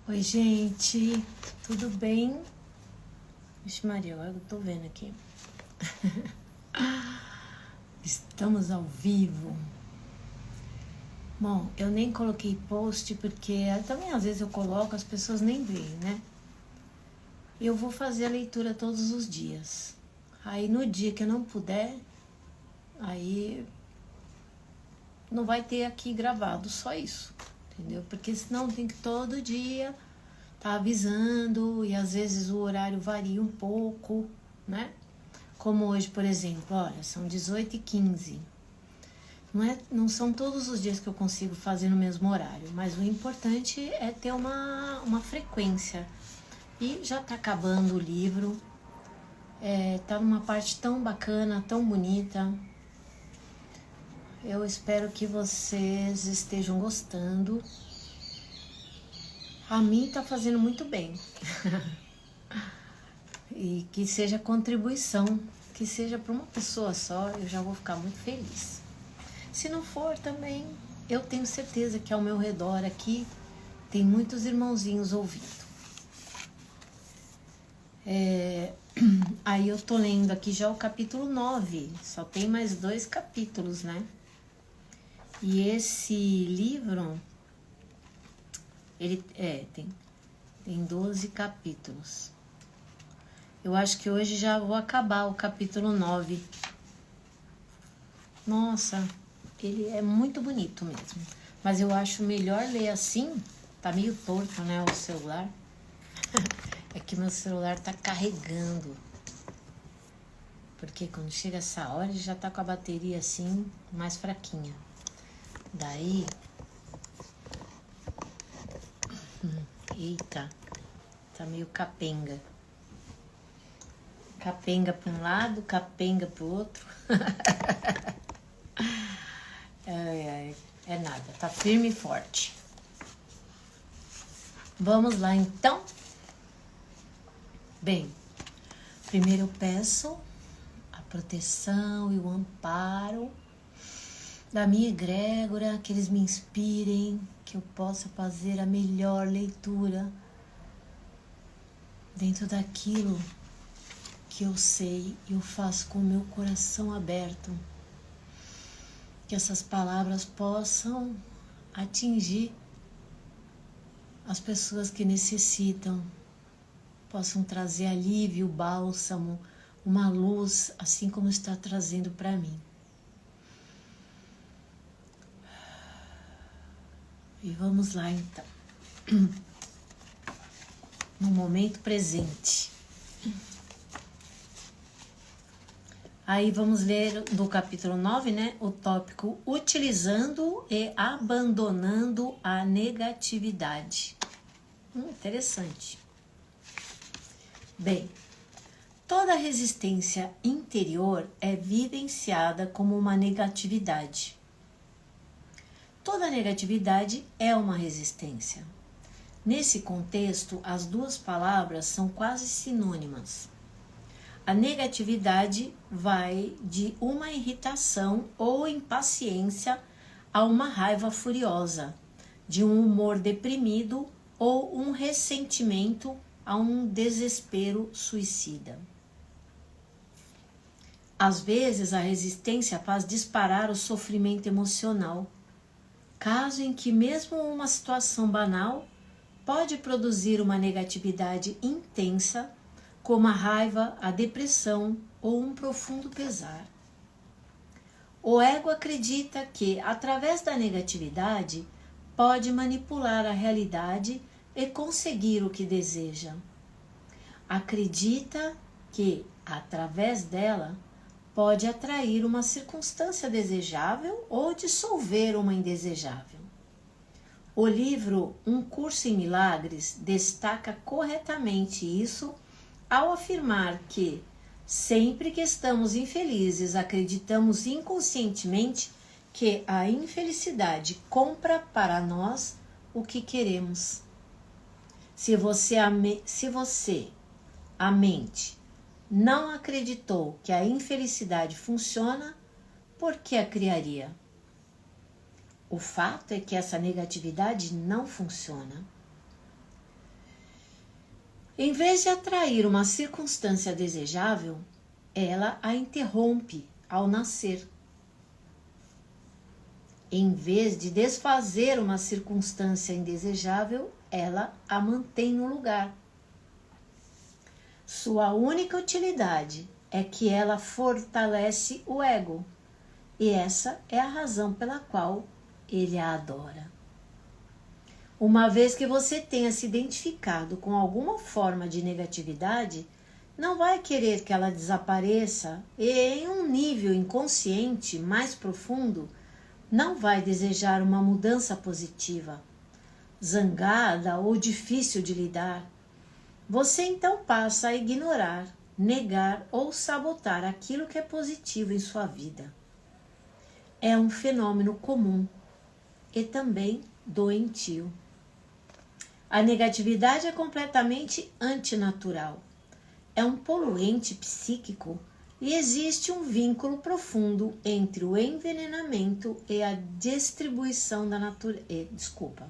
Oi, gente, tudo bem? Vixe Maria, agora eu tô vendo aqui. Estamos ao vivo. Bom, eu nem coloquei post porque também às vezes eu coloco, as pessoas nem veem, né? Eu vou fazer a leitura todos os dias. Aí no dia que eu não puder, aí não vai ter aqui gravado, só isso, entendeu? Porque senão tem que todo dia tá avisando e às vezes o horário varia um pouco, né? Como hoje, por exemplo, olha, são 18h15. Não são todos os dias que eu consigo fazer no mesmo horário, mas o importante é ter uma frequência. E já tá acabando o livro, tá numa parte tão bacana, tão bonita. Eu espero que vocês estejam gostando. A mim tá fazendo muito bem. E que seja contribuição, que seja para uma pessoa só, eu já vou ficar muito feliz. Se não for também, eu tenho certeza que ao meu redor aqui tem muitos irmãozinhos ouvindo. Aí eu tô lendo aqui já o capítulo 9, só tem mais 2 capítulos, né? E esse livro, ele tem 12 capítulos. Eu acho que hoje já vou acabar o capítulo 9. Nossa, ele é muito bonito mesmo. Mas eu acho melhor ler assim. Tá meio torto, né, o celular. É que meu celular tá carregando. Porque quando chega essa hora, ele já tá com a bateria assim, mais fraquinha. Daí... Eita, tá meio capenga. Capenga para um lado, capenga pro outro. É nada, tá firme e forte. Vamos lá então? Bem, primeiro eu peço a proteção e o amparo da minha egrégora, que eles me inspirem, que eu possa fazer a melhor leitura dentro daquilo que eu sei e eu faço com o meu coração aberto. Que essas palavras possam atingir as pessoas que necessitam, possam trazer alívio, bálsamo, uma luz, assim como está trazendo para mim. E vamos lá então, no momento presente. Aí vamos ler do capítulo 9, né? O tópico utilizando e abandonando a negatividade. Interessante. Bem, toda resistência interior é vivenciada como uma negatividade. Toda negatividade é uma resistência. Nesse contexto, as duas palavras são quase sinônimas. A negatividade vai de uma irritação ou impaciência a uma raiva furiosa, de um humor deprimido ou um ressentimento a um desespero suicida. Às vezes, a resistência faz disparar o sofrimento emocional, caso em que mesmo uma situação banal pode produzir uma negatividade intensa, como a raiva, a depressão ou um profundo pesar. O ego acredita que, através da negatividade, pode manipular a realidade e conseguir o que deseja. Acredita que, através dela, pode atrair uma circunstância desejável ou dissolver uma indesejável. O livro Um Curso em Milagres destaca corretamente isso ao afirmar que, sempre que estamos infelizes, acreditamos inconscientemente que a infelicidade compra para nós o que queremos. Se você, a mente, não acreditou que a infelicidade funciona, por que a criaria? O fato é que essa negatividade não funciona. Em vez de atrair uma circunstância desejável, ela a interrompe ao nascer. Em vez de desfazer uma circunstância indesejável, ela a mantém no lugar. Sua única utilidade é que ela fortalece o ego, e essa é a razão pela qual ele a adora. Uma vez que você tenha se identificado com alguma forma de negatividade, não vai querer que ela desapareça e, em um nível inconsciente mais profundo, não vai desejar uma mudança positiva, zangada ou difícil de lidar. Você então passa a ignorar, negar ou sabotar aquilo que é positivo em sua vida. É um fenômeno comum e também doentio. A negatividade é completamente antinatural. É um poluente psíquico e existe um vínculo profundo entre o envenenamento e a distribuição da natureza.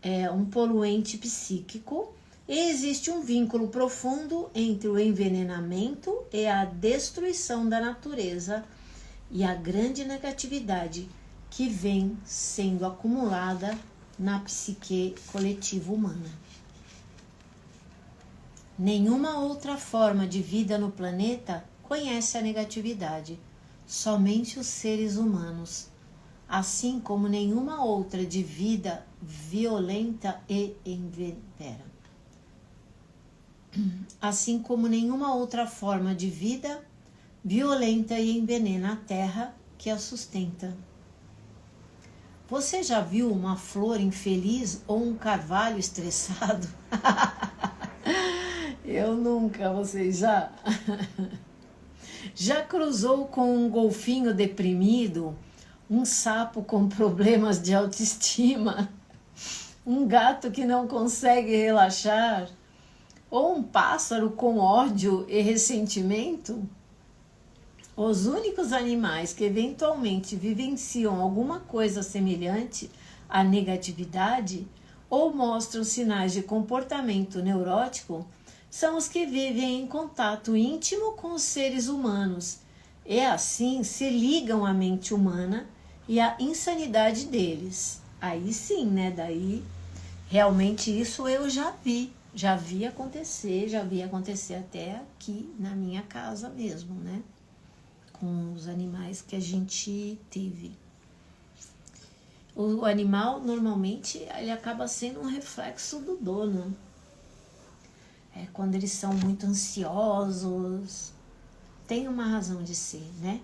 É um poluente psíquico e existe um vínculo profundo entre o envenenamento e a destruição da natureza e a grande negatividade que vem sendo acumulada na psique coletiva humana. Nenhuma outra forma de vida no planeta conhece a negatividade, somente os seres humanos, assim como nenhuma outra de vida violenta e assim como nenhuma outra forma de vida violenta e envenena a terra que a sustenta. Você já viu uma flor infeliz ou um carvalho estressado? Eu nunca, vocês já? Já cruzou com um golfinho deprimido, um sapo com problemas de autoestima, um gato que não consegue relaxar, ou um pássaro com ódio e ressentimento? Os únicos animais que eventualmente vivenciam alguma coisa semelhante à negatividade ou mostram sinais de comportamento neurótico são os que vivem em contato íntimo com os seres humanos e assim se ligam à mente humana e à insanidade deles. Aí sim, né? Daí realmente isso eu já vi acontecer até aqui na minha casa mesmo, né? Com os animais que a gente teve. O animal, normalmente, ele acaba sendo um reflexo do dono. Quando eles são muito ansiosos, tem uma razão de ser, né?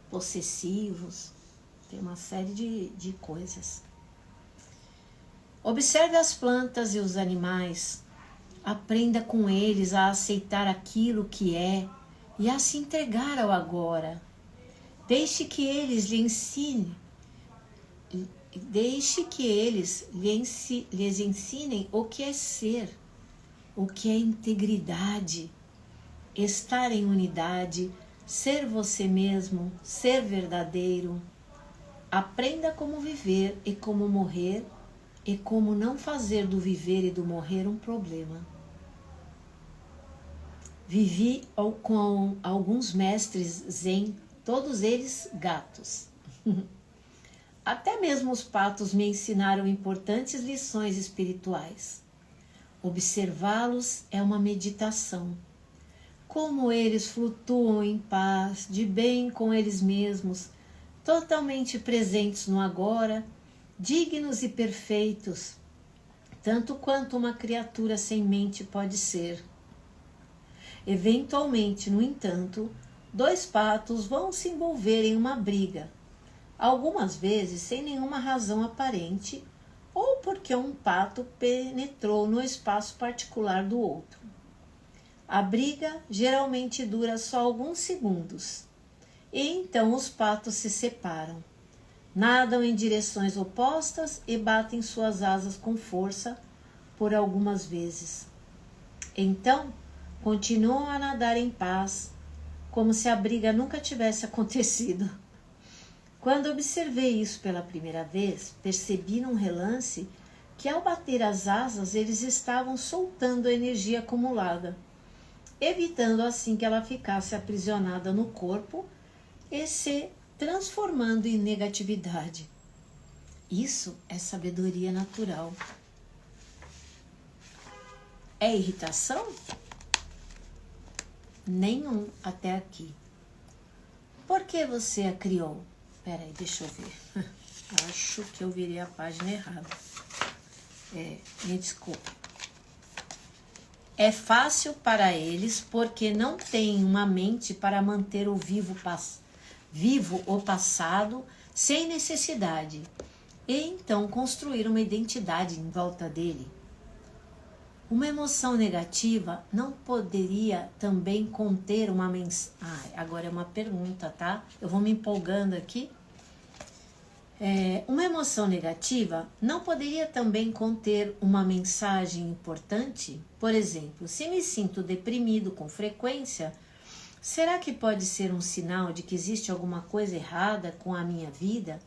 Possessivos, tem uma série de coisas. Observe as plantas e os animais, aprenda com eles a aceitar aquilo que é e a se entregar ao agora. Deixe que eles lhes ensinem o que é ser, o que é integridade, estar em unidade, ser você mesmo, ser verdadeiro. Aprenda como viver e como morrer e como não fazer do viver e do morrer um problema. Vivi com alguns mestres zen, todos eles gatos. Até mesmo os patos me ensinaram importantes lições espirituais. Observá-los é uma meditação. Como eles flutuam em paz, de bem com eles mesmos, totalmente presentes no agora, dignos e perfeitos, tanto quanto uma criatura sem mente pode ser. Eventualmente, no entanto, dois patos vão se envolver em uma briga, algumas vezes sem nenhuma razão aparente, ou porque um pato penetrou no espaço particular do outro. A briga geralmente dura só alguns segundos, e então os patos se separam, nadam em direções opostas e batem suas asas com força por algumas vezes. Então, continuam a nadar em paz, como se a briga nunca tivesse acontecido. Quando observei isso pela primeira vez, percebi num relance que ao bater as asas eles estavam soltando a energia acumulada, evitando assim que ela ficasse aprisionada no corpo e se transformando em negatividade. Isso é sabedoria natural. É irritação? Nenhum até aqui. Por que você a criou? Peraí, deixa eu ver. Acho que eu virei a página errada. Me desculpe. É fácil para eles porque não têm uma mente para manter o vivo o passado sem necessidade e então construir uma identidade em volta dele. Uma emoção negativa não poderia também conter uma mensagem. Agora é uma pergunta, tá? Eu vou me empolgando aqui. Uma emoção negativa não poderia também conter uma mensagem importante? Por exemplo, se me sinto deprimido com frequência, será que pode ser um sinal de que existe alguma coisa errada com a minha vida?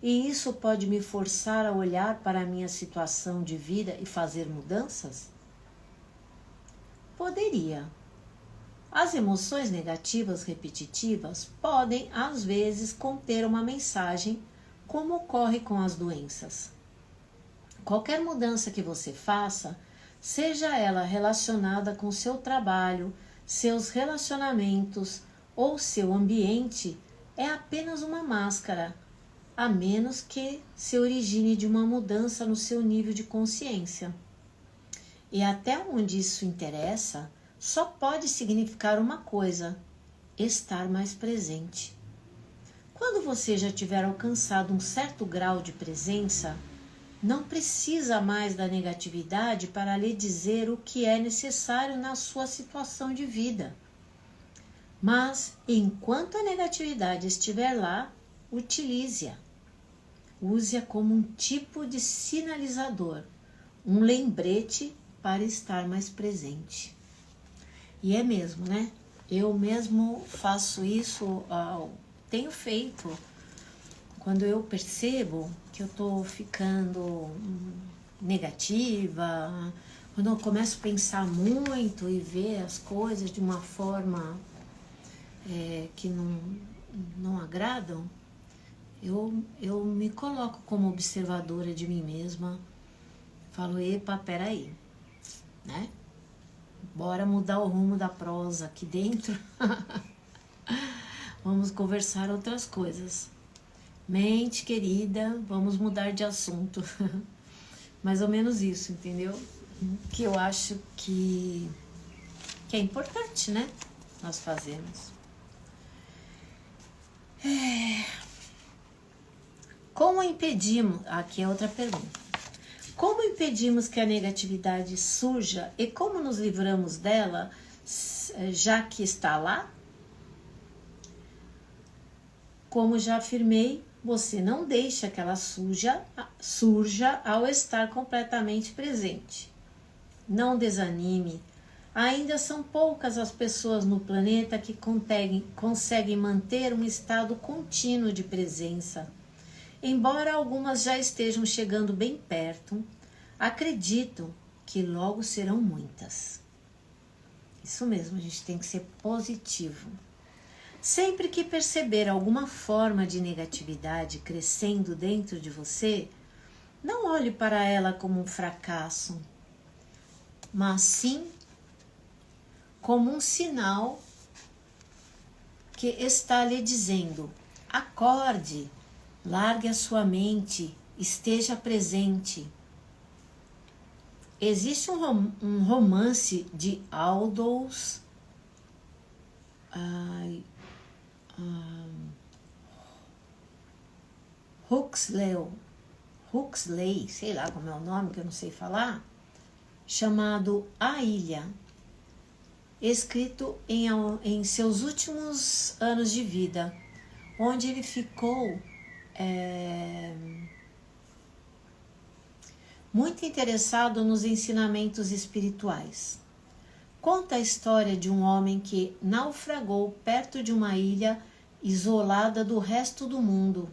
E isso pode me forçar a olhar para a minha situação de vida e fazer mudanças? Poderia. As emoções negativas repetitivas podem, às vezes, conter uma mensagem, como ocorre com as doenças. Qualquer mudança que você faça, seja ela relacionada com seu trabalho, seus relacionamentos ou seu ambiente, é apenas uma máscara, a menos que se origine de uma mudança no seu nível de consciência. E até onde isso interessa, só pode significar uma coisa: estar mais presente. Quando você já tiver alcançado um certo grau de presença, não precisa mais da negatividade para lhe dizer o que é necessário na sua situação de vida. Mas, enquanto a negatividade estiver lá, utilize-a. Use-a como um tipo de sinalizador, um lembrete para estar mais presente. E é mesmo, né? Eu mesmo faço isso, tenho feito. Quando eu percebo que eu tô ficando negativa, quando eu começo a pensar muito e ver as coisas de uma forma que não agradam, eu me coloco como observadora de mim mesma, falo, epa, peraí, né? Bora mudar o rumo da prosa aqui dentro. Vamos conversar outras coisas. Mente querida, vamos mudar de assunto. Mais ou menos isso, entendeu? Que eu acho que é importante, né? Nós fazemos. Como impedimos... Aqui é outra pergunta. Como impedimos que a negatividade surja e como nos livramos dela, já que está lá? Como já afirmei, você não deixa que ela surja ao estar completamente presente. Não desanime. Ainda são poucas as pessoas no planeta que conseguem manter um estado contínuo de presença. Embora algumas já estejam chegando bem perto, acredito que logo serão muitas. Isso mesmo, a gente tem que ser positivo. Sempre que perceber alguma forma de negatividade crescendo dentro de você, não olhe para ela como um fracasso, mas sim como um sinal que está lhe dizendo: acorde, largue a sua mente, esteja presente. Existe um romance de Aldous Huxley, sei lá como é o nome, que eu não sei falar, chamado A Ilha, escrito em seus últimos anos de vida, onde ele ficou muito interessado nos ensinamentos espirituais. Conta a história de um homem que naufragou perto de uma ilha isolada do resto do mundo.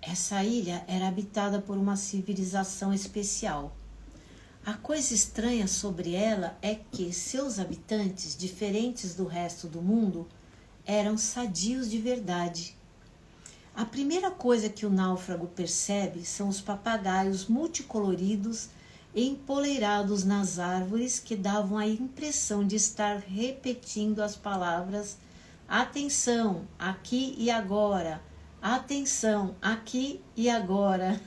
Essa ilha era habitada por uma civilização especial. A coisa estranha sobre ela é que seus habitantes, diferentes do resto do mundo, eram sadios de verdade. A primeira coisa que o náufrago percebe são os papagaios multicoloridos e empoleirados nas árvores que davam a impressão de estar repetindo as palavras atenção, aqui e agora, atenção, aqui e agora.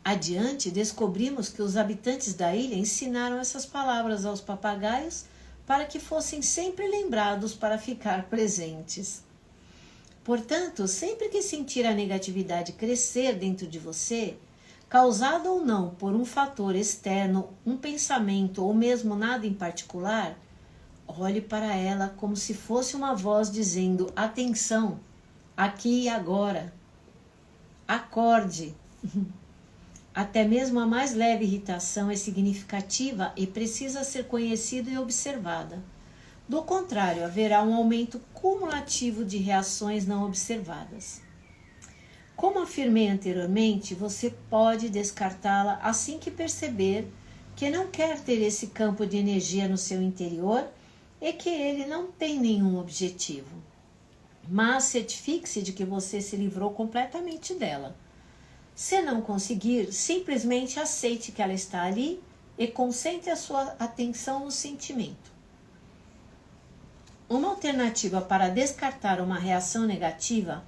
Adiante, descobrimos que os habitantes da ilha ensinaram essas palavras aos papagaios para que fossem sempre lembrados para ficar presentes. Portanto, sempre que sentir a negatividade crescer dentro de você, causada ou não por um fator externo, um pensamento ou mesmo nada em particular, olhe para ela como se fosse uma voz dizendo: atenção, aqui e agora. Acorde. Até mesmo a mais leve irritação é significativa e precisa ser conhecida e observada. Do contrário, haverá um aumento cumulativo de reações não observadas. Como afirmei anteriormente, você pode descartá-la assim que perceber que não quer ter esse campo de energia no seu interior e que ele não tem nenhum objetivo. Mas certifique-se de que você se livrou completamente dela. Se não conseguir, simplesmente aceite que ela está ali e concentre a sua atenção no sentimento. Uma alternativa para descartar uma reação negativa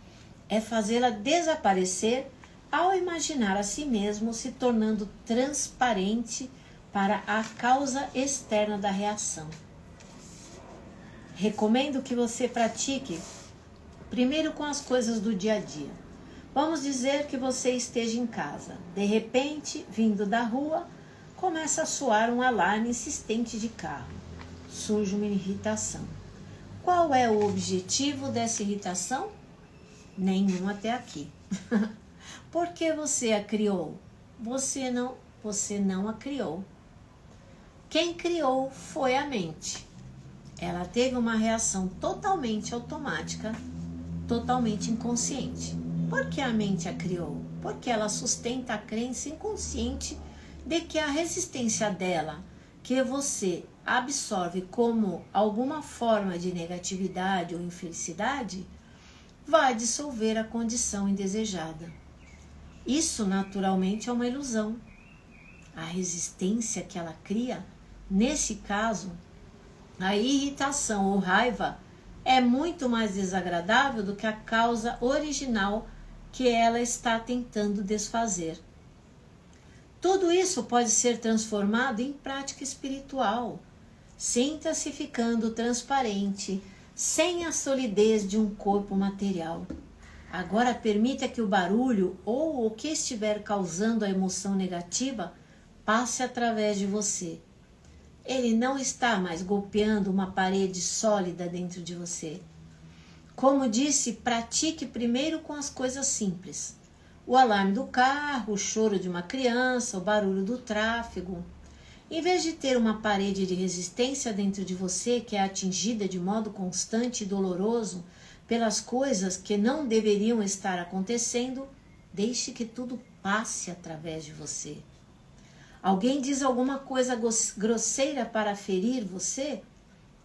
é fazê-la desaparecer ao imaginar a si mesmo se tornando transparente para a causa externa da reação. Recomendo que você pratique primeiro com as coisas do dia a dia. Vamos dizer que você esteja em casa. De repente, vindo da rua, começa a soar um alarme insistente de carro. Surge uma irritação. Qual é o objetivo dessa irritação? Nenhum até aqui. Por que você a criou? Você não a criou. Quem criou foi a mente. Ela teve uma reação totalmente automática, totalmente inconsciente. Por que a mente a criou? Porque ela sustenta a crença inconsciente de que a resistência dela, que você absorve como alguma forma de negatividade ou infelicidade, vai dissolver a condição indesejada. Isso naturalmente é uma ilusão. A resistência que ela cria, nesse caso, a irritação ou raiva, é muito mais desagradável do que a causa original que ela está tentando desfazer. Tudo isso pode ser transformado em prática espiritual. Sinta-se ficando transparente, sem a solidez de um corpo material. Agora permita que o barulho ou o que estiver causando a emoção negativa passe através de você. Ele não está mais golpeando uma parede sólida dentro de você. Como disse, pratique primeiro com as coisas simples. O alarme do carro, o choro de uma criança, o barulho do tráfego. Em vez de ter uma parede de resistência dentro de você que é atingida de modo constante e doloroso pelas coisas que não deveriam estar acontecendo, deixe que tudo passe através de você. Alguém diz alguma coisa grosseira para ferir você?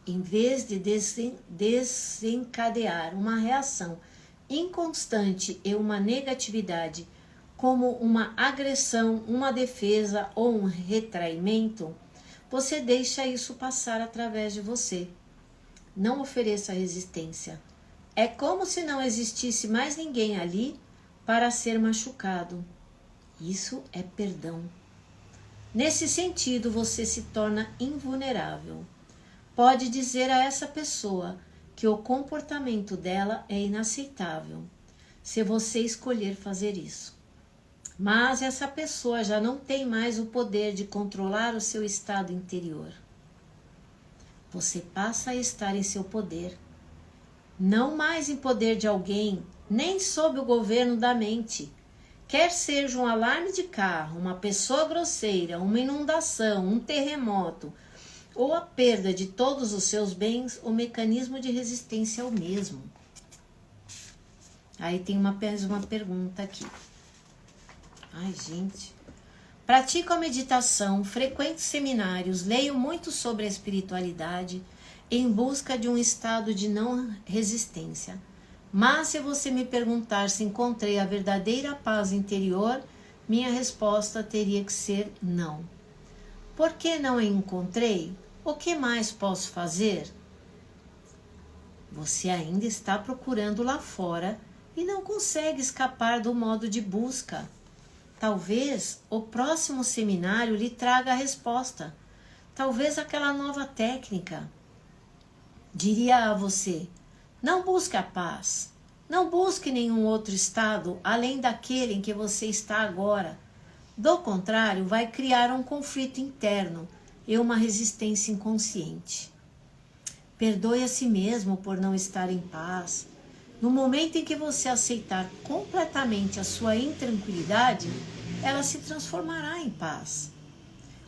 Em vez de desencadear uma reação inconstante e uma negatividade, como uma agressão, uma defesa ou um retraimento, você deixa isso passar através de você. Não ofereça resistência. É como se não existisse mais ninguém ali para ser machucado. Isso é perdão. Nesse sentido, você se torna invulnerável. Pode dizer a essa pessoa que o comportamento dela é inaceitável, se você escolher fazer isso. Mas essa pessoa já não tem mais o poder de controlar o seu estado interior. Você passa a estar em seu poder, não mais em poder de alguém, nem sob o governo da mente. Quer seja um alarme de carro, uma pessoa grosseira, uma inundação, um terremoto, ou a perda de todos os seus bens, o mecanismo de resistência é o mesmo. Aí tem mais uma pergunta aqui. Ai, gente. Pratico a meditação, frequento seminários, leio muito sobre a espiritualidade em busca de um estado de não resistência. Mas se você me perguntar se encontrei a verdadeira paz interior, minha resposta teria que ser não. Por que não a encontrei? O que mais posso fazer? Você ainda está procurando lá fora e não consegue escapar do modo de busca. Talvez o próximo seminário lhe traga a resposta. Talvez aquela nova técnica. Diria a você, não busque a paz. Não busque nenhum outro estado além daquele em que você está agora. Do contrário, vai criar um conflito interno e uma resistência inconsciente. Perdoe a si mesmo por não estar em paz. No momento em que você aceitar completamente a sua intranquilidade, ela se transformará em paz.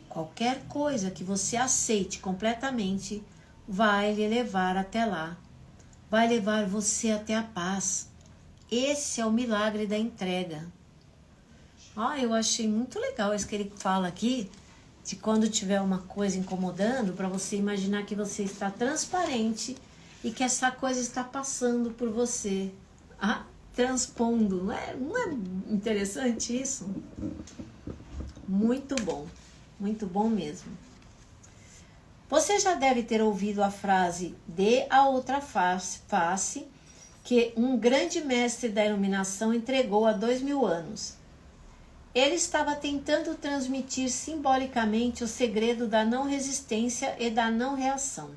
Qualquer coisa que você aceite completamente vai lhe levar até lá. Vai levar você até a paz. Esse é o milagre da entrega. Eu achei muito legal isso que ele fala aqui, de quando tiver uma coisa incomodando, para você imaginar que você está transparente e que essa coisa está passando por você, transpondo. Não é interessante isso? Muito bom mesmo. Você já deve ter ouvido a frase "dê a outra face", que um grande mestre da iluminação entregou há 2000 anos. Ele estava tentando transmitir simbolicamente o segredo da não resistência e da não reação.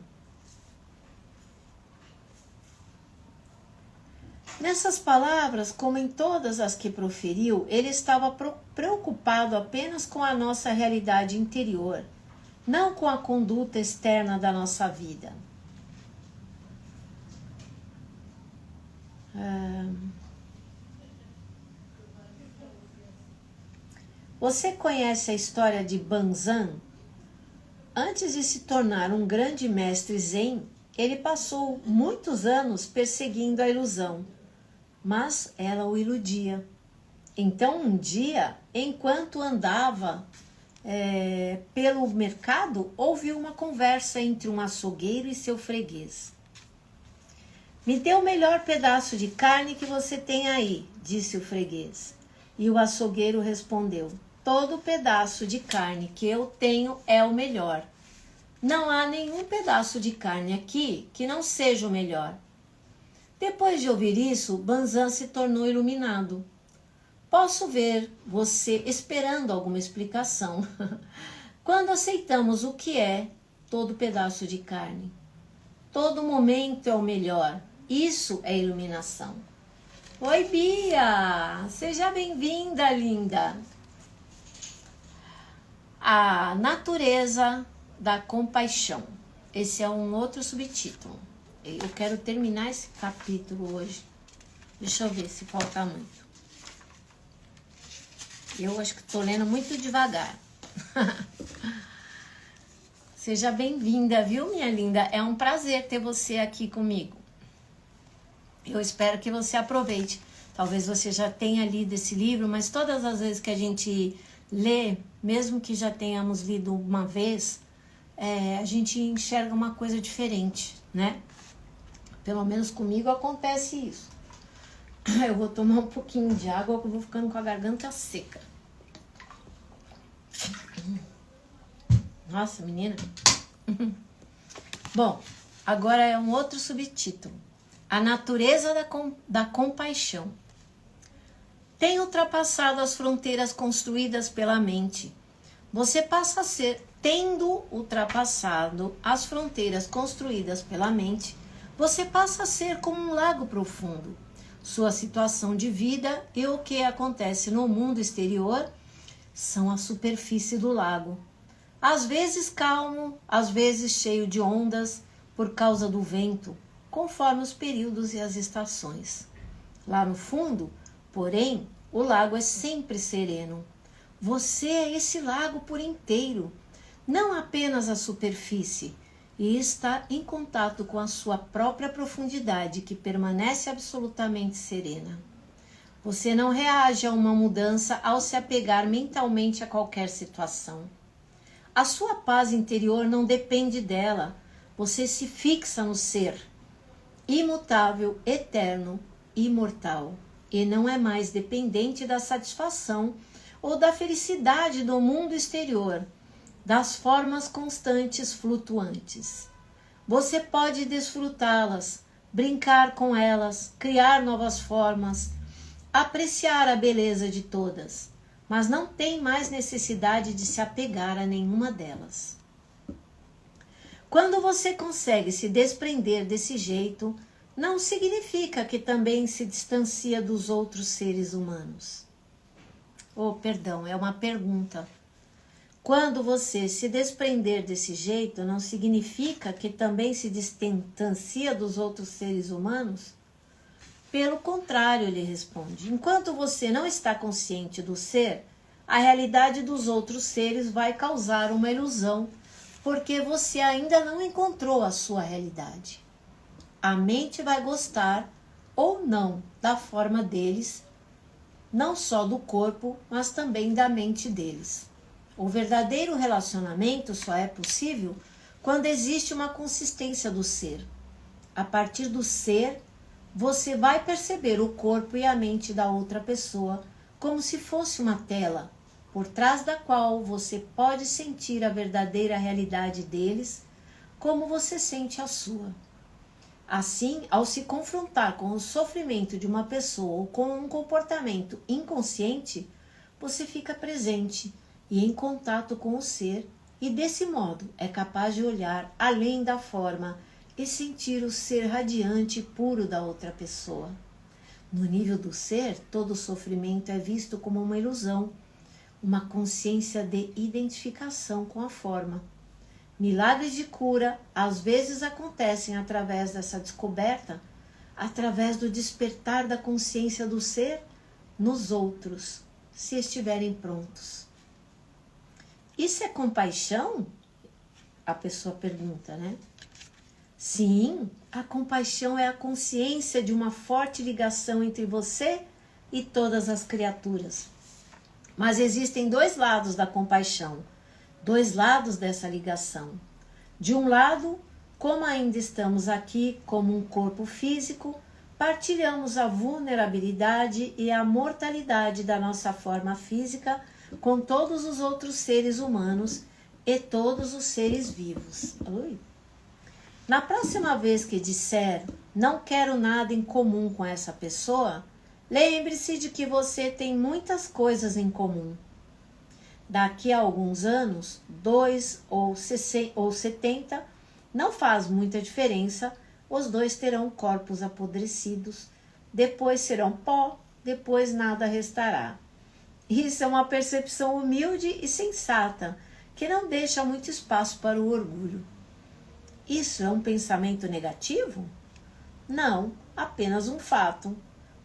Nessas palavras, como em todas as que proferiu, ele estava preocupado apenas com a nossa realidade interior, não com a conduta externa da nossa vida. Você conhece a história de Banzan? Antes de se tornar um grande mestre Zen, ele passou muitos anos perseguindo a ilusão, mas ela o iludia. Então, um dia, enquanto andava pelo mercado, ouviu uma conversa entre um açougueiro e seu freguês. "Me dê o melhor pedaço de carne que você tem aí", disse o freguês. E o açougueiro respondeu: "Todo pedaço de carne que eu tenho é o melhor. Não há nenhum pedaço de carne aqui que não seja o melhor." Depois de ouvir isso, Banzan se tornou iluminado. Posso ver você esperando alguma explicação. Quando aceitamos o que é todo pedaço de carne, todo momento é o melhor. Isso é iluminação. Oi, Bia! Seja bem-vinda, linda! A natureza da compaixão. Esse é um outro subtítulo. Eu quero terminar esse capítulo hoje. Deixa eu ver se falta muito. Eu acho que estou lendo muito devagar. Seja bem-vinda, viu, minha linda? É um prazer ter você aqui comigo. Eu espero que você aproveite. Talvez você já tenha lido esse livro, mas todas as vezes que a gente lê, mesmo que já tenhamos lido uma vez, a gente enxerga uma coisa diferente, né? Pelo menos comigo acontece isso. Eu vou tomar um pouquinho de água, que eu vou ficando com a garganta seca. Nossa, menina. Bom, agora é um outro subtítulo. A natureza da compaixão. Tem ultrapassado as fronteiras construídas pela mente. Você passa a ser, tendo ultrapassado as fronteiras construídas pela mente, você passa a ser como um lago profundo. Sua situação de vida e o que acontece no mundo exterior são a superfície do lago. Às vezes calmo, às vezes cheio de ondas por causa do vento, conforme os períodos e as estações. Lá no fundo, porém, o lago é sempre sereno. Você é esse lago por inteiro, não apenas a superfície. e está em contato com a sua própria profundidade, que permanece absolutamente serena. Você não reage a uma mudança ao se apegar mentalmente a qualquer situação. A sua paz interior não depende dela. Você se fixa no ser, imutável, eterno, imortal, e não é mais dependente da satisfação ou da felicidade do mundo exterior, das formas constantes flutuantes. Você pode desfrutá-las, brincar com elas, criar novas formas, apreciar a beleza de todas, mas não tem mais necessidade de se apegar a nenhuma delas. Quando você consegue se desprender desse jeito, não significa que também se distancia dos outros seres humanos. É uma pergunta. Quando você se desprender desse jeito, não significa que também se distancia dos outros seres humanos? Pelo contrário, ele responde. Enquanto você não está consciente do ser, a realidade dos outros seres vai causar uma ilusão, porque você ainda não encontrou a sua realidade. A mente vai gostar ou não da forma deles, não só do corpo, mas também da mente deles. O verdadeiro relacionamento só é possível quando existe uma consistência do ser. A partir do ser, você vai perceber o corpo e a mente da outra pessoa como se fosse uma tela, por trás da qual você pode sentir a verdadeira realidade deles, como você sente a sua. Assim, ao se confrontar com o sofrimento de uma pessoa ou com um comportamento inconsciente, você fica presente e em contato com o ser, e desse modo é capaz de olhar além da forma e sentir o ser radiante e puro da outra pessoa. No nível do ser, todo sofrimento é visto como uma ilusão, uma consciência de identificação com a forma. Milagres de cura às vezes acontecem através dessa descoberta, através do despertar da consciência do ser nos outros, se estiverem prontos. Isso é compaixão? A pessoa pergunta, né? Sim, a compaixão é a consciência de uma forte ligação entre você e todas as criaturas. Mas existem dois lados da compaixão, dois lados dessa ligação. De um lado, como ainda estamos aqui como um corpo físico, partilhamos a vulnerabilidade e a mortalidade da nossa forma física com todos os outros seres humanos e todos os seres vivos. Na próxima vez que disser não quero nada em comum com essa pessoa, lembre-se de que você tem muitas coisas em comum. Daqui a alguns anos, 2 ou 70, não faz muita diferença, os dois terão corpos apodrecidos, depois serão pó, depois nada restará. Isso é uma percepção humilde e sensata, que não deixa muito espaço para o orgulho. Isso é um pensamento negativo? Não, apenas um fato.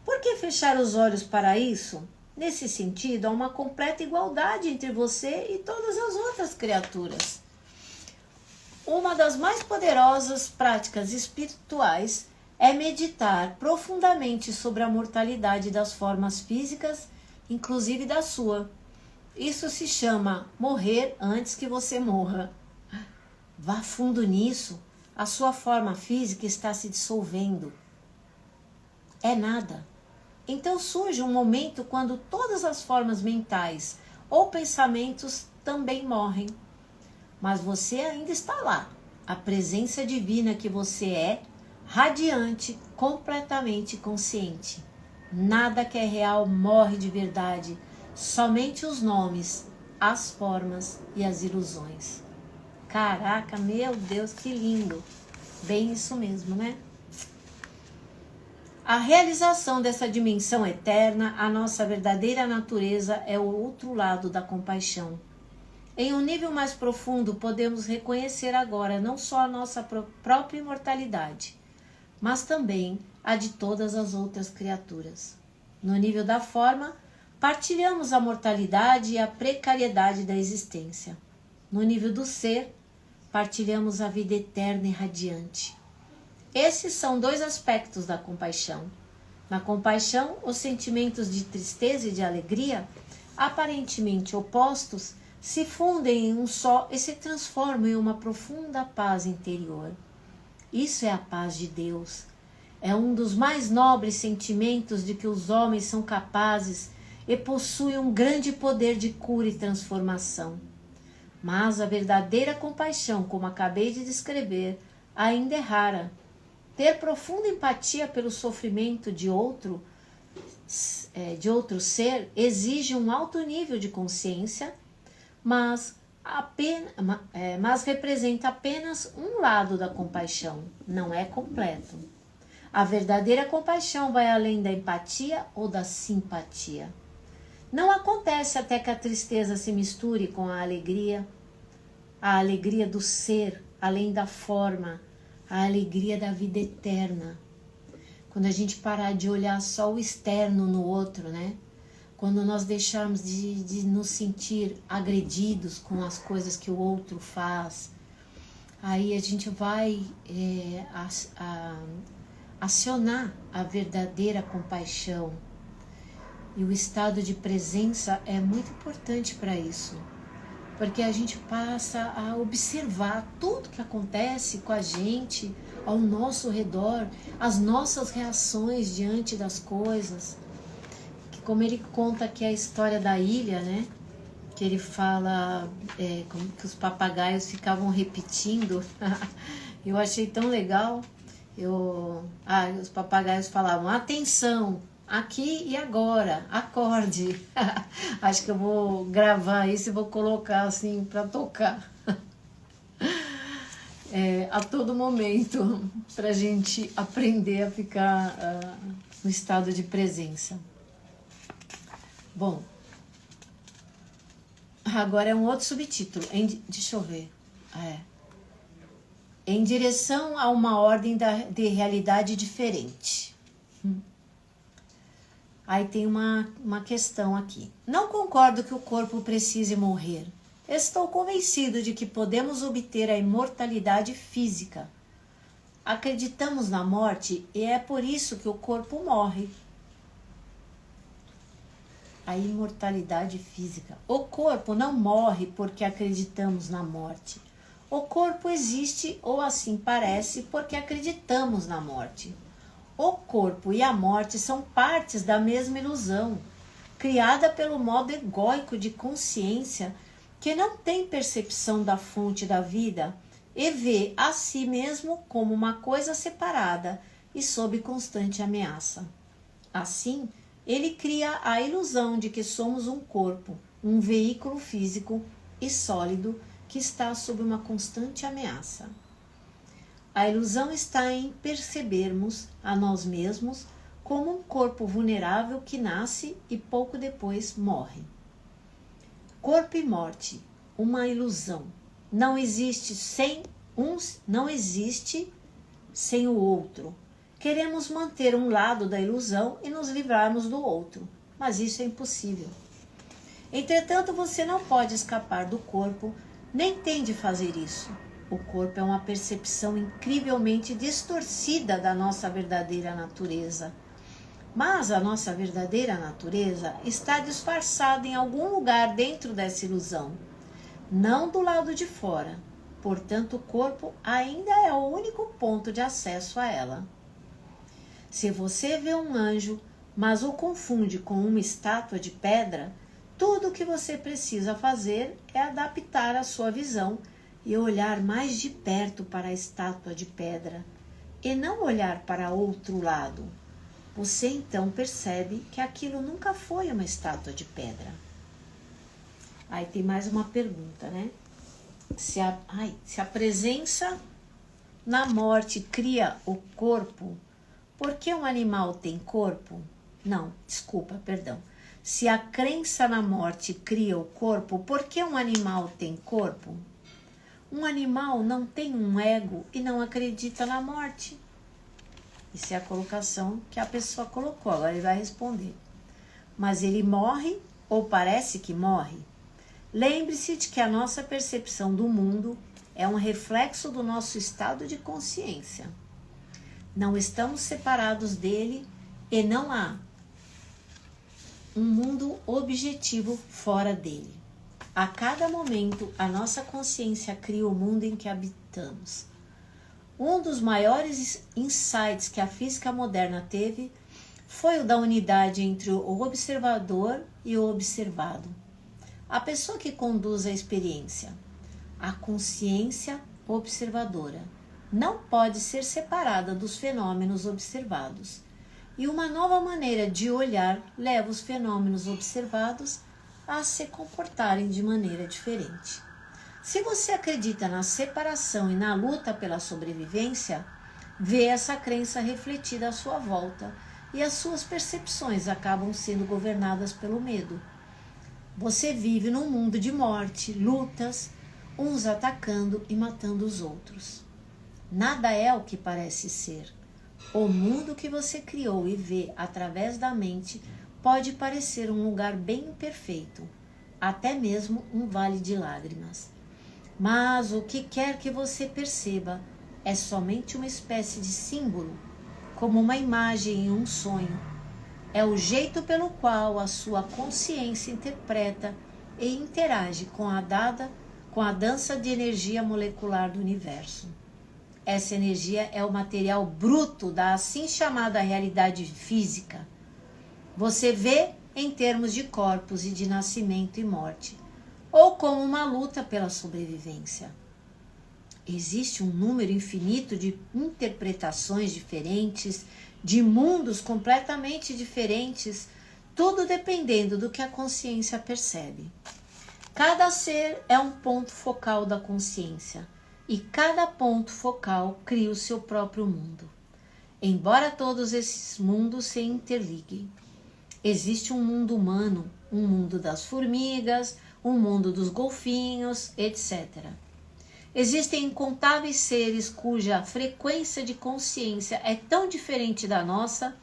Por que fechar os olhos para isso? Nesse sentido, há uma completa igualdade entre você e todas as outras criaturas. Uma das mais poderosas práticas espirituais é meditar profundamente sobre a mortalidade das formas físicas, inclusive da sua. Isso se chama morrer antes que você morra. Vá fundo nisso. A sua forma física está se dissolvendo. É nada. Então surge um momento quando todas as formas mentais ou pensamentos também morrem. Mas você ainda está lá. A presença divina que você é, radiante, completamente consciente. Nada que é real morre de verdade. Somente os nomes, as formas e as ilusões. Caraca, meu Deus, que lindo. Bem isso mesmo, né? A realização dessa dimensão eterna, a nossa verdadeira natureza, é o outro lado da compaixão. Em um nível mais profundo, podemos reconhecer agora não só a nossa própria imortalidade, mas também a de todas as outras criaturas. No nível da forma, partilhamos a mortalidade e a precariedade da existência. No nível do ser, partilhamos a vida eterna e radiante. Esses são dois aspectos da compaixão. Na compaixão, os sentimentos de tristeza e de alegria, aparentemente opostos, se fundem em um só e se transformam em uma profunda paz interior. Isso é a paz de Deus. É um dos mais nobres sentimentos de que os homens são capazes e possuem um grande poder de cura e transformação. Mas a verdadeira compaixão, como acabei de descrever, ainda é rara. Ter profunda empatia pelo sofrimento de outro ser exige um alto nível de consciência, mas representa apenas um lado da compaixão, não é completo. A verdadeira compaixão vai além da empatia ou da simpatia. Não acontece até que a tristeza se misture com a alegria do ser, além da forma, a alegria da vida eterna. Quando a gente parar de olhar só o externo no outro, né? Quando nós deixarmos de nos sentir agredidos com as coisas que o outro faz, aí a gente vai acionar a verdadeira compaixão. E o estado de presença é muito importante para isso, porque a gente passa a observar tudo que acontece com a gente, ao nosso redor, as nossas reações diante das coisas. Que como ele conta aqui a história da ilha, né? Que ele fala como que os papagaios ficavam repetindo. Eu achei tão legal. Os papagaios falavam: atenção, aqui e agora, acorde. Acho que eu vou gravar isso e vou colocar assim para tocar a todo momento, para a gente aprender a ficar no estado de presença. Bom, agora é um outro subtítulo. Deixa eu ver. Em direção a uma ordem de realidade diferente. Aí tem uma questão aqui. Não concordo que o corpo precise morrer. Estou convencido de que podemos obter a imortalidade física. Acreditamos na morte e é por isso que o corpo morre. A imortalidade física. O corpo não morre porque acreditamos na morte. O corpo existe, ou assim parece, porque acreditamos na morte. O corpo e a morte são partes da mesma ilusão, criada pelo modo egóico de consciência que não tem percepção da fonte da vida e vê a si mesmo como uma coisa separada e sob constante ameaça. Assim, ele cria a ilusão de que somos um corpo, um veículo físico e sólido que está sob uma constante ameaça. A ilusão está em percebermos a nós mesmos como um corpo vulnerável que nasce e pouco depois morre. Corpo e morte, uma ilusão. Não existe sem o outro. Queremos manter um lado da ilusão e nos livrarmos do outro, mas isso é impossível. Entretanto, você não pode escapar do corpo, nem tem de fazer isso. O corpo é uma percepção incrivelmente distorcida da nossa verdadeira natureza. Mas a nossa verdadeira natureza está disfarçada em algum lugar dentro dessa ilusão, não do lado de fora. Portanto, o corpo ainda é o único ponto de acesso a ela. Se você vê um anjo, mas o confunde com uma estátua de pedra, tudo o que você precisa fazer é adaptar a sua visão e olhar mais de perto para a estátua de pedra, e não olhar para outro lado. Você então percebe que aquilo nunca foi uma estátua de pedra. Aí tem mais uma pergunta, né? Se a presença na morte cria o corpo, por que um animal tem corpo? Se a crença na morte cria o corpo, por que um animal tem corpo? Um animal não tem um ego e não acredita na morte. Isso é a colocação que a pessoa colocou, agora ele vai responder. Mas ele morre ou parece que morre? Lembre-se de que a nossa percepção do mundo é um reflexo do nosso estado de consciência. Não estamos separados dele e não há um mundo objetivo fora dele. A cada momento, a nossa consciência cria o mundo em que habitamos. Um dos maiores insights que a física moderna teve foi o da unidade entre o observador e o observado. A pessoa que conduz a experiência, a consciência observadora, não pode ser separada dos fenômenos observados. E uma nova maneira de olhar leva os fenômenos observados a se comportarem de maneira diferente. Se você acredita na separação e na luta pela sobrevivência, vê essa crença refletida à sua volta e as suas percepções acabam sendo governadas pelo medo. Você vive num mundo de morte, lutas, uns atacando e matando os outros. Nada é o que parece ser. O mundo que você criou e vê através da mente pode parecer um lugar bem imperfeito, até mesmo um vale de lágrimas. Mas o que quer que você perceba é somente uma espécie de símbolo, como uma imagem em um sonho. É o jeito pelo qual a sua consciência interpreta e interage com a dança de energia molecular do universo. Essa energia é o material bruto da assim chamada realidade física. Você vê em termos de corpos e de nascimento e morte, ou como uma luta pela sobrevivência. Existe um número infinito de interpretações diferentes, de mundos completamente diferentes, tudo dependendo do que a consciência percebe. Cada ser é um ponto focal da consciência, e cada ponto focal cria o seu próprio mundo. Embora todos esses mundos se interliguem, existe um mundo humano, um mundo das formigas, um mundo dos golfinhos, etc. Existem incontáveis seres cuja frequência de consciência é tão diferente da nossa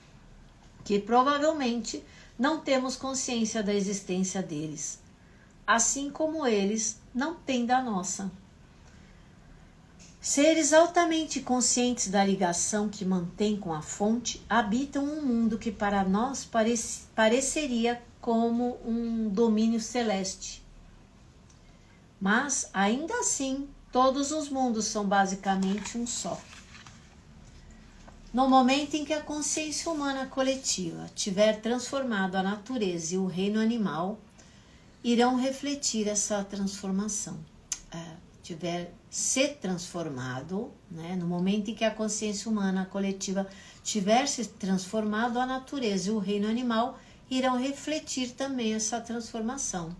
que provavelmente não temos consciência da existência deles, assim como eles não têm da nossa. Seres altamente conscientes da ligação que mantêm com a fonte habitam um mundo que para nós pareceria como um domínio celeste. Mas, ainda assim, todos os mundos são basicamente um só. No momento em que a consciência humana coletiva tiver transformado a natureza e o reino animal, irão refletir essa transformação. Tiver se transformado, no momento em que a consciência humana coletiva tiver se transformado, a natureza e o reino animal irão refletir também essa transformação.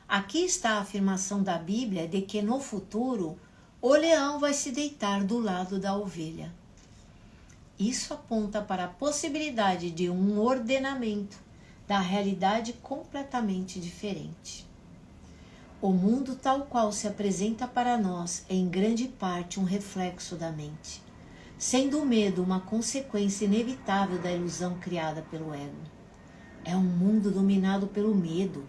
Aqui está a afirmação da Bíblia de que no futuro o leão vai se deitar do lado da ovelha. Isso aponta para a possibilidade de um ordenamento da realidade completamente diferente. O mundo tal qual se apresenta para nós é em grande parte um reflexo da mente, sendo o medo uma consequência inevitável da ilusão criada pelo ego. É um mundo dominado pelo medo,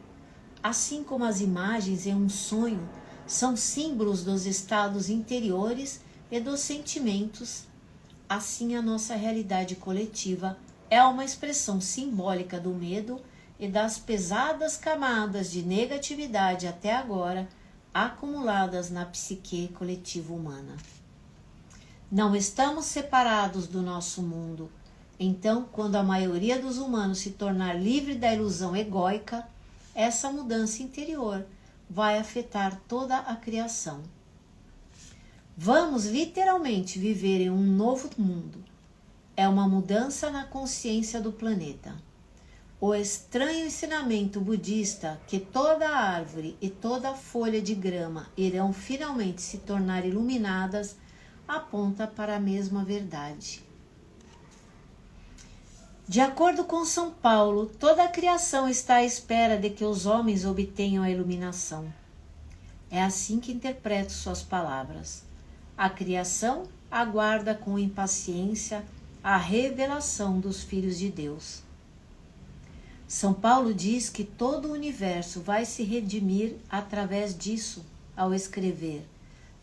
assim como as imagens em um sonho são símbolos dos estados interiores e dos sentimentos. Assim, a nossa realidade coletiva é uma expressão simbólica do medo e das pesadas camadas de negatividade até agora acumuladas na psique coletiva humana. Não estamos separados do nosso mundo. Então, quando a maioria dos humanos se tornar livre da ilusão egóica, essa mudança interior vai afetar toda a criação. Vamos literalmente viver em um novo mundo. É uma mudança na consciência do planeta. O estranho ensinamento budista que toda árvore e toda folha de grama irão finalmente se tornar iluminadas aponta para a mesma verdade. De acordo com São Paulo, toda a criação está à espera de que os homens obtenham a iluminação. É assim que interpreto suas palavras. A criação aguarda com impaciência a revelação dos filhos de Deus. São Paulo diz que todo o universo vai se redimir através disso ao escrever: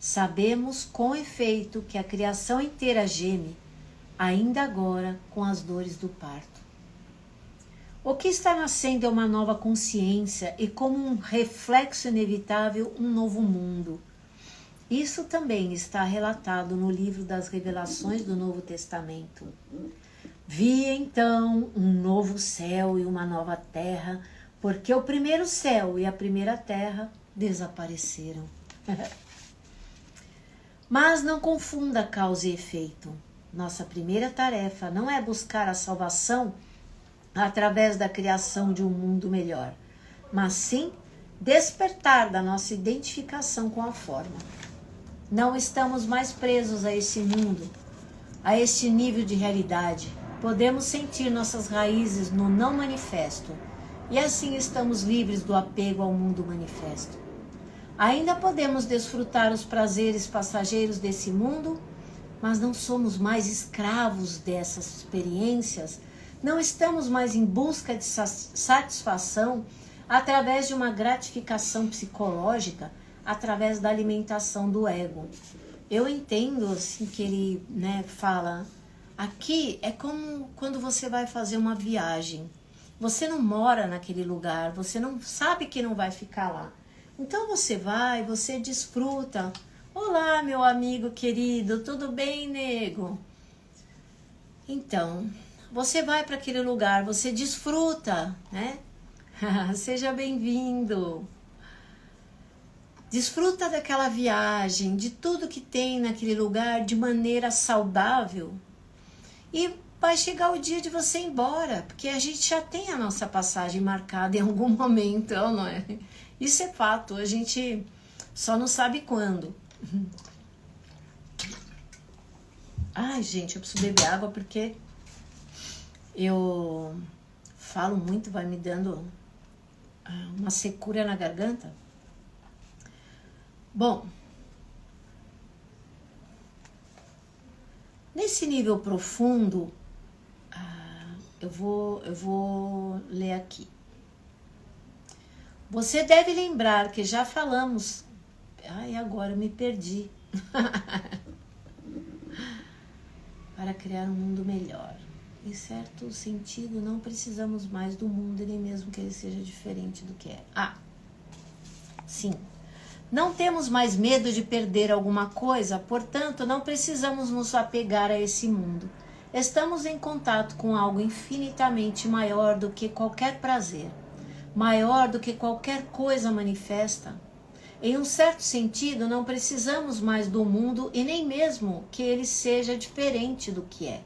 Sabemos com efeito que a criação inteira geme, ainda agora com as dores do parto. O que está nascendo é uma nova consciência e, como um reflexo inevitável, um novo mundo. Isso também está relatado no livro das Revelações do Novo Testamento. Vi então um novo céu e uma nova terra, porque o primeiro céu e a primeira terra desapareceram. Mas não confunda causa e efeito. Nossa primeira tarefa não é buscar a salvação através da criação de um mundo melhor, mas sim despertar da nossa identificação com a forma. Não estamos mais presos a esse mundo, a este nível de realidade. Podemos sentir nossas raízes no não manifesto, e assim estamos livres do apego ao mundo manifesto. Ainda podemos desfrutar os prazeres passageiros desse mundo, mas não somos mais escravos dessas experiências, não estamos mais em busca de satisfação através de uma gratificação psicológica, através da alimentação do ego. Eu entendo assim que ele fala, aqui é como quando você vai fazer uma viagem. Você não mora naquele lugar, você não sabe que não vai ficar lá. Então você vai, você desfruta. Olá, meu amigo querido, tudo bem, nego? Então, você vai para aquele lugar, você desfruta, né? Seja bem-vindo. Desfruta daquela viagem, de tudo que tem naquele lugar de maneira saudável. E vai chegar o dia de você ir embora, porque a gente já tem a nossa passagem marcada em algum momento, não é? Isso é fato, a gente só não sabe quando. Ai, gente, eu preciso beber água porque eu falo muito, vai me dando uma secura na garganta. Bom, nesse nível profundo, eu vou ler aqui. Você deve lembrar que já falamos... Ai, agora eu me perdi. Para criar um mundo melhor. Em certo sentido, não precisamos mais do mundo, nem mesmo que ele seja diferente do que é. Sim. Não temos mais medo de perder alguma coisa, portanto, não precisamos nos apegar a esse mundo. Estamos em contato com algo infinitamente maior do que qualquer prazer, maior do que qualquer coisa manifesta. Em um certo sentido, não precisamos mais do mundo e nem mesmo que ele seja diferente do que é.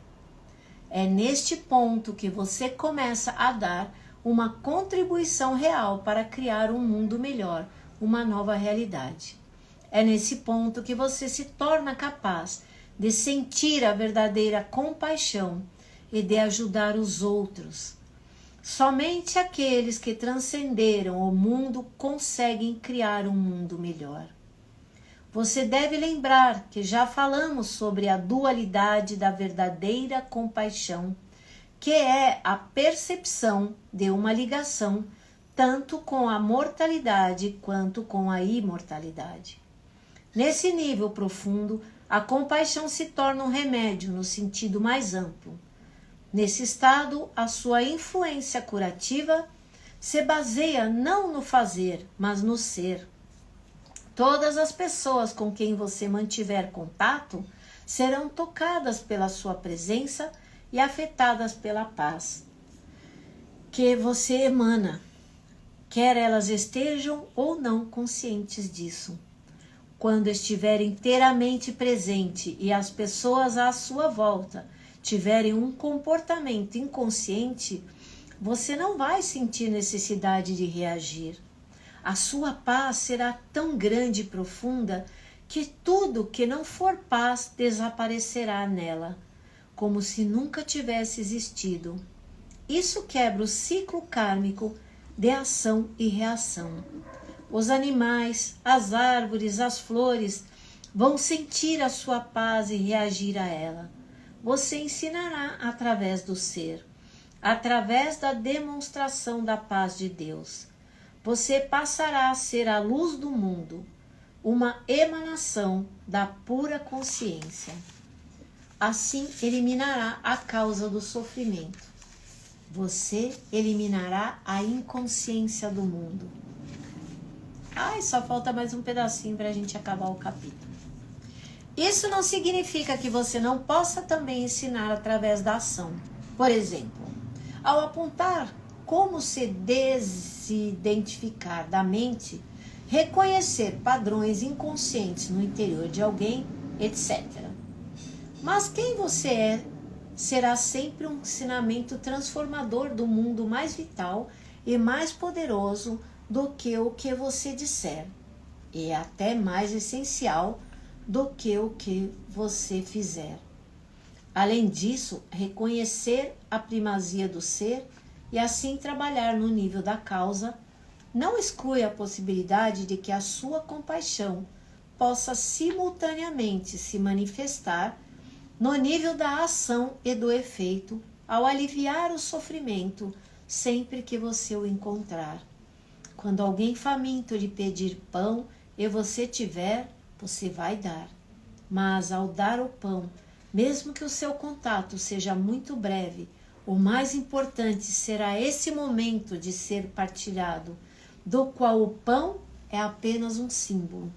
É neste ponto que você começa a dar uma contribuição real para criar um mundo melhor, uma nova realidade. É nesse ponto que você se torna capaz de sentir a verdadeira compaixão e de ajudar os outros. Somente aqueles que transcenderam o mundo conseguem criar um mundo melhor. Você deve lembrar que já falamos sobre a dualidade da verdadeira compaixão, que é a percepção de uma ligação tanto com a mortalidade quanto com a imortalidade. Nesse nível profundo, a compaixão se torna um remédio no sentido mais amplo. Nesse estado, a sua influência curativa se baseia não no fazer, mas no ser. Todas as pessoas com quem você mantiver contato serão tocadas pela sua presença e afetadas pela paz que você emana, quer elas estejam ou não conscientes disso. Quando estiver inteiramente presente e as pessoas à sua volta tiverem um comportamento inconsciente, você não vai sentir necessidade de reagir. A sua paz será tão grande e profunda que tudo que não for paz desaparecerá nela, como se nunca tivesse existido. Isso quebra o ciclo kármico de ação e reação. Os animais, as árvores, as flores vão sentir a sua paz e reagir a ela. Você ensinará através do ser, através da demonstração da paz de Deus. Você passará a ser a luz do mundo. uma emanação da pura consciência. Assim eliminará a causa do sofrimento. Você eliminará a inconsciência do mundo. Ai, só falta mais um pedacinho para a gente acabar o capítulo. Isso não significa que você não possa também ensinar através da ação. Por exemplo, ao apontar como se desidentificar da mente, reconhecer padrões inconscientes no interior de alguém, etc. Mas quem você é será sempre um ensinamento transformador do mundo mais vital e mais poderoso do que o que você disser, e até mais essencial do que o que você fizer. Além disso, reconhecer a primazia do ser e assim trabalhar no nível da causa não exclui a possibilidade de que a sua compaixão possa simultaneamente se manifestar no nível da ação e do efeito ao aliviar o sofrimento sempre que você o encontrar. Quando alguém faminto lhe pedir pão e você tiver, você vai dar. Mas ao dar o pão, mesmo que o seu contato seja muito breve, o mais importante será esse momento de ser partilhado, do qual o pão é apenas um símbolo.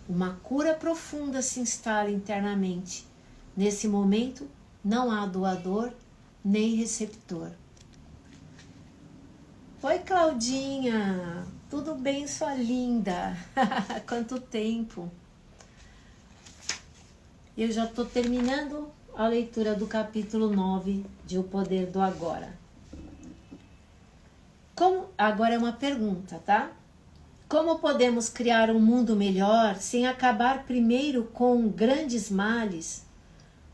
Uma cura profunda se instala internamente. Nesse momento, não há doador nem receptor. Oi, Claudinha, tudo bem, sua linda? Quanto tempo! Eu já estou terminando a leitura do capítulo 9 de O Poder do Agora. Agora é uma pergunta, tá? Como podemos criar um mundo melhor sem acabar primeiro com grandes males,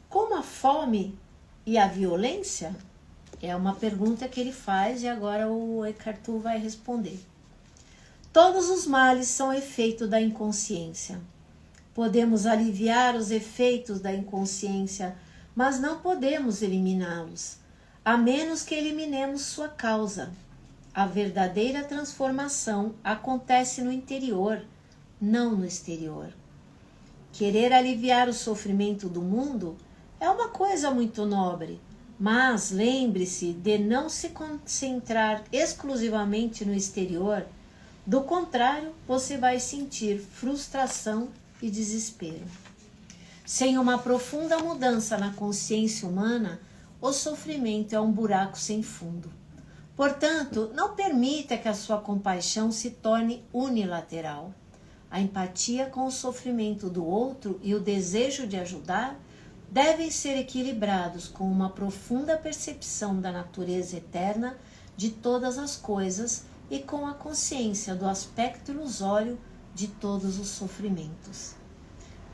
como a fome e a violência? É uma pergunta que ele faz e agora o Eckhart Tolle vai responder. Todos os males são efeito da inconsciência. Podemos aliviar os efeitos da inconsciência, mas não podemos eliminá-los, a menos que eliminemos sua causa. A verdadeira transformação acontece no interior, não no exterior. Querer aliviar o sofrimento do mundo é uma coisa muito nobre, mas lembre-se de não se concentrar exclusivamente no exterior. Do contrário, você vai sentir frustração e desespero. Sem uma profunda mudança na consciência humana, o sofrimento é um buraco sem fundo. Portanto, não permita que a sua compaixão se torne unilateral. A empatia com o sofrimento do outro e o desejo de ajudar devem ser equilibrados com uma profunda percepção da natureza eterna de todas as coisas e com a consciência do aspecto ilusório de todos os sofrimentos.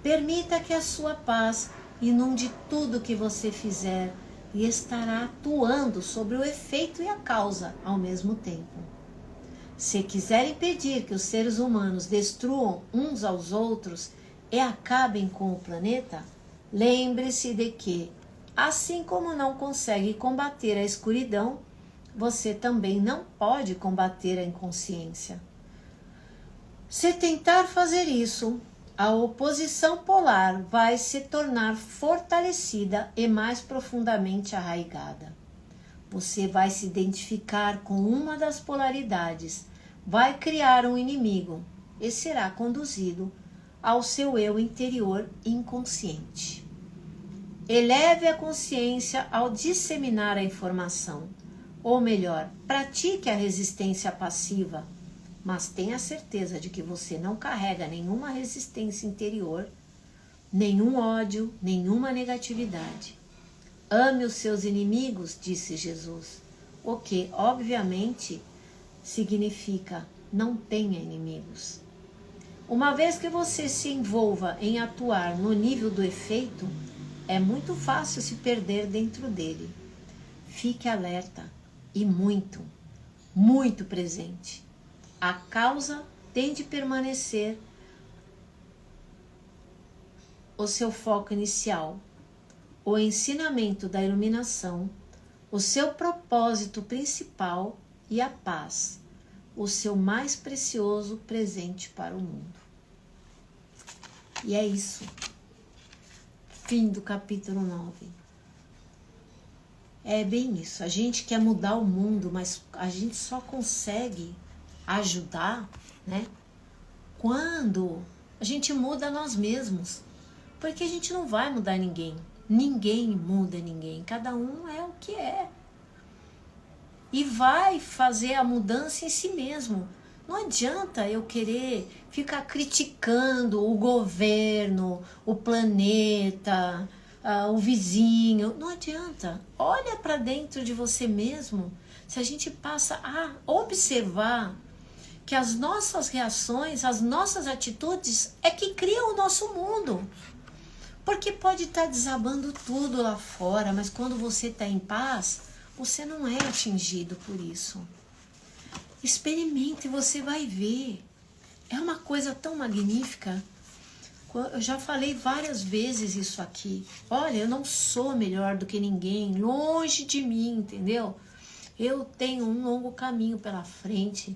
Permita que a sua paz inunde tudo que você fizer e estará atuando sobre o efeito e a causa ao mesmo tempo. Se quiser impedir que os seres humanos destruam uns aos outros e acabem com o planeta, lembre-se de que, assim como não consegue combater a escuridão, você também não pode combater a inconsciência. Se tentar fazer isso, a oposição polar vai se tornar fortalecida e mais profundamente arraigada. Você vai se identificar com uma das polaridades, vai criar um inimigo e será conduzido ao seu eu interior inconsciente. Eleve a consciência ao disseminar a informação, ou melhor, pratique a resistência passiva, mas tenha certeza de que você não carrega nenhuma resistência interior, nenhum ódio, nenhuma negatividade. Ame os seus inimigos, disse Jesus, o que, obviamente, significa não tenha inimigos. Uma vez que você se envolva em atuar no nível do efeito, é muito fácil se perder dentro dele. Fique alerta e muito, muito presente. A causa tem de permanecer o seu foco inicial, o ensinamento da iluminação, o seu propósito principal e a paz, o seu mais precioso presente para o mundo. E é isso. Fim do capítulo 9. É bem isso. A gente quer mudar o mundo, mas a gente só consegue ajudar, né? Quando a gente muda nós mesmos. Porque a gente não vai mudar ninguém. Ninguém muda ninguém. Cada um é o que é. E vai fazer a mudança em si mesmo. Não adianta eu querer ficar criticando o governo, o planeta, o vizinho. Não adianta. Olha para dentro de você mesmo. Se a gente passa a observar que as nossas reações, as nossas atitudes é que criam o nosso mundo. Porque pode estar desabando tudo lá fora, mas quando você está em paz, você não é atingido por isso. Experimente e você vai ver. É uma coisa tão magnífica. Eu já falei várias vezes isso aqui. Olha, eu não sou melhor do que ninguém, longe de mim, entendeu? Eu tenho um longo caminho pela frente.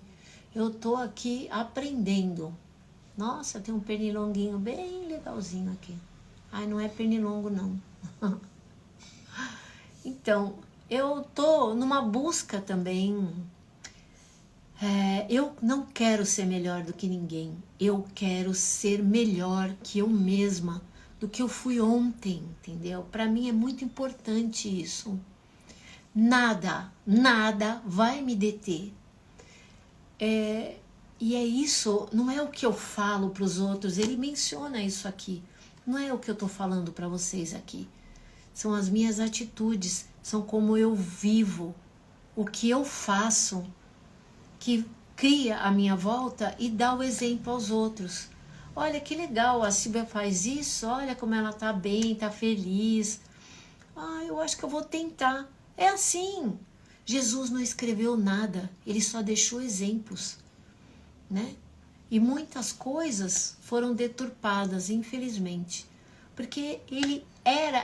Eu tô aqui aprendendo. Nossa, tem um pernilonguinho bem legalzinho aqui. Ai, não é pernilongo, não. Então, eu tô numa busca também. Eu não quero ser melhor do que ninguém. Eu quero ser melhor que eu mesma, do que eu fui ontem, entendeu? Para mim é muito importante isso. Nada vai me deter. E é isso, não é o que eu falo para os outros, ele menciona isso aqui. Não é o que eu estou falando para vocês aqui. São as minhas atitudes, são como eu vivo, o que eu faço, que cria a minha volta e dá o exemplo aos outros. Olha que legal, a Silvia faz isso, olha como ela tá bem, tá feliz. Eu acho que eu vou tentar. É assim. Jesus não escreveu nada, ele só deixou exemplos, né? E muitas coisas foram deturpadas, infelizmente. Porque ele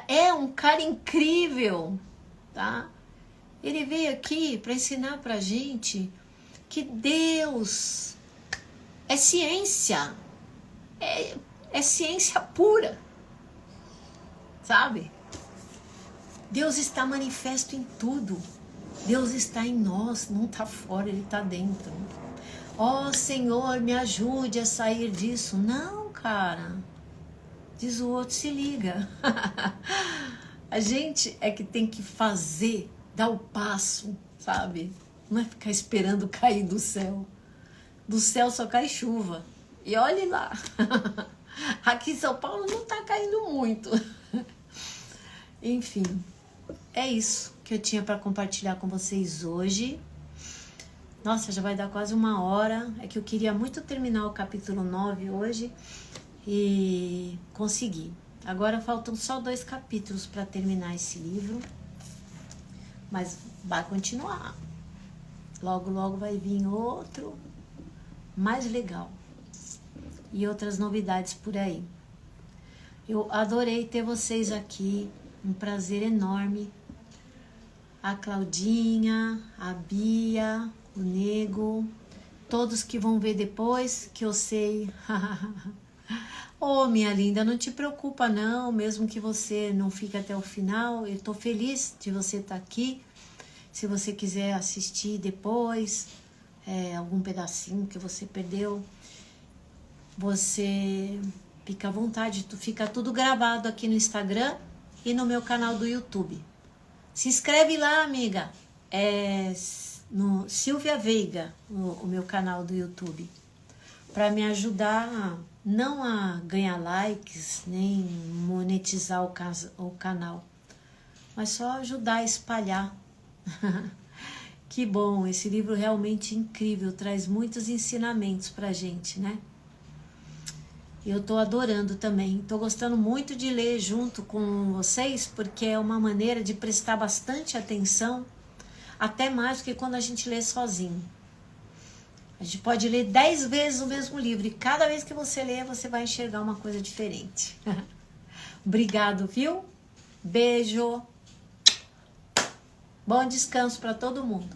é um cara incrível, tá? Ele veio aqui para ensinar pra gente que Deus é ciência. É ciência pura, sabe? Deus está manifesto em tudo. Deus está em nós, não está fora, Ele está dentro. Ó Senhor, me ajude a sair disso. Não, cara. Diz o outro, se liga. A gente é que tem que fazer, dar o passo, sabe? Não é ficar esperando cair do céu. Do céu só cai chuva. E olhe lá. Aqui em São Paulo não está caindo muito. Enfim, é isso que eu tinha para compartilhar com vocês hoje. Nossa, já vai dar quase 1 hora. É que eu queria muito terminar o capítulo 9 hoje e consegui. Agora faltam só 2 capítulos para terminar esse livro, mas vai continuar. Logo, logo vai vir outro mais legal e outras novidades por aí. Eu adorei ter vocês aqui, um prazer enorme. A Claudinha, a Bia, o Nego, todos que vão ver depois, que eu sei. Minha linda, não te preocupa não, mesmo que você não fique até o final, eu tô feliz de você estar aqui. Se você quiser assistir depois, algum pedacinho que você perdeu, você fica à vontade, fica tudo gravado aqui no Instagram e no meu canal do YouTube. Se inscreve lá, amiga. No Silvia Veiga, o meu canal do YouTube, para me ajudar não a ganhar likes, nem monetizar o canal, mas só ajudar a espalhar. Que bom, esse livro realmente incrível, traz muitos ensinamentos pra gente, né? Eu tô adorando também, tô gostando muito de ler junto com vocês, porque é uma maneira de prestar bastante atenção, até mais do que quando a gente lê sozinho. A gente pode ler 10 vezes o mesmo livro e cada vez que você lê, você vai enxergar uma coisa diferente. Obrigado, viu? Beijo. Bom descanso para todo mundo.